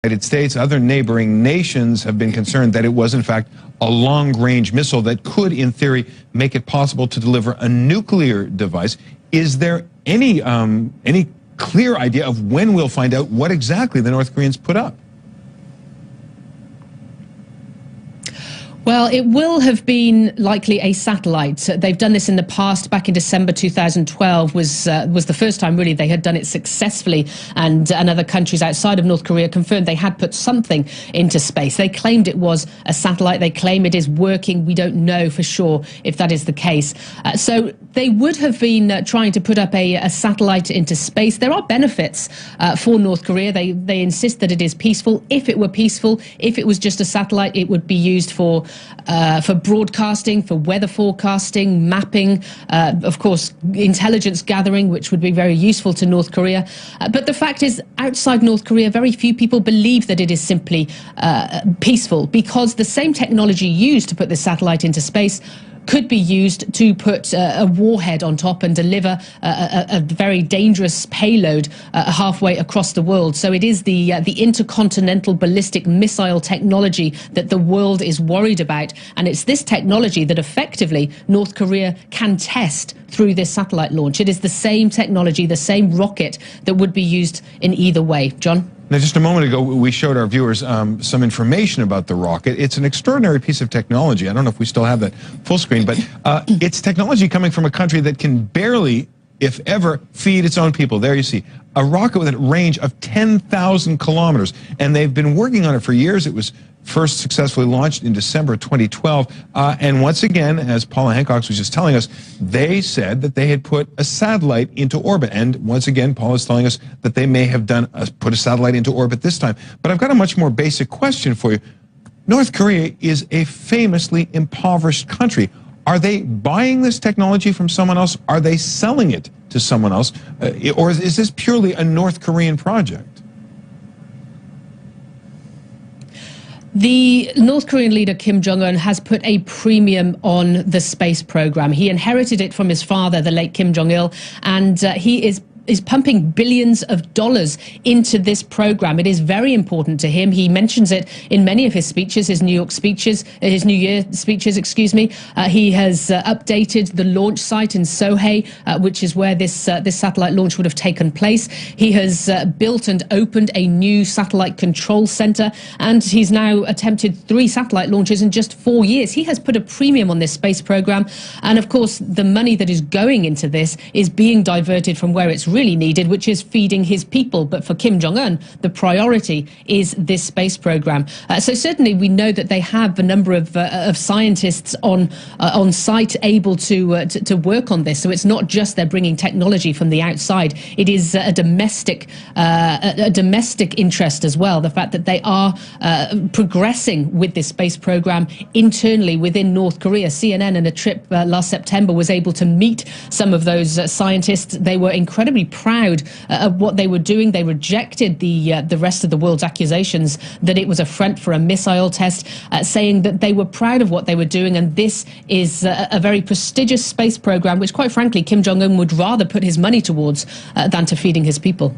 United States, other neighboring nations have been concerned that it was, in fact, a long-range missile that could, in theory, make it possible to deliver a nuclear device. Is there any clear idea of when we'll find out what exactly the North Koreans put up? Well, it will have been likely a satellite. They've done this in the past. Back in December 2012 was the first time, really, they had done it successfully, and other countries outside of North Korea confirmed they had put something into space. They claimed it was a satellite. They claim it is working. We don't know for sure if that is the case. So they would have been trying to put up a satellite into space. There are benefits for North Korea. They insist that it is peaceful. If it were peaceful, if it was just a satellite, it would be used for broadcasting, for weather forecasting, mapping, of course, intelligence gathering, which would be very useful to North Korea. But the fact is, outside North Korea, very few people believe that it is simply peaceful, because the same technology used to put the satellite into space could be used to put a warhead on top and deliver a very dangerous payload halfway across the world. So it is the intercontinental ballistic missile technology that the world is worried about, and it's this technology that effectively North Korea can test through this satellite launch. It is the same technology, the same rocket that would be used in either way. John? Now, just a moment ago, we showed our viewers some information about the rocket. It's an extraordinary piece of technology. I don't know if we still have that full screen, but it's technology coming from a country that can barely, if ever, feed its own people. There you see a rocket with a range of 10,000 kilometers, and they've been working on it for years. It was first successfully launched in December 2012. And once again, as Paula Hancock was just telling us, they said that they had put a satellite into orbit. And once again, Paula's telling us that they may have put a satellite into orbit this time. But I've got a much more basic question for you. North Korea is a famously impoverished country. Are they buying this technology from someone else? Are they selling it to someone else? Or is this purely a North Korean project? The North Korean leader Kim Jong-un has put a premium on the space program. He inherited it from his father, the late Kim Jong-il, and he is pumping billions of dollars into this program. It is very important to him. He mentions it in many of his speeches, his New Year speeches, excuse me. He has updated the launch site in Sohae, which is where this satellite launch would have taken place. He has built and opened a new satellite control center, and he's now attempted 3 satellite launches in just 4 years. He has put a premium on this space program, and of course, the money that is going into this is being diverted from where it's really needed, which is feeding his people. But for Kim Jong-un, the priority is this space program. So certainly we know that they have a number of scientists on site able to work on this. So it's not just they're bringing technology from the outside. It is a domestic interest as well. The fact that they are progressing with this space program internally within North Korea. CNN in a trip last September was able to meet some of those scientists. They were incredibly proud of what they were doing. They rejected the rest of the world's accusations that it was a front for a missile test, saying that they were proud of what they were doing, and this is a very prestigious space program, which, quite frankly, Kim Jong-un would rather put his money towards than to feeding his people.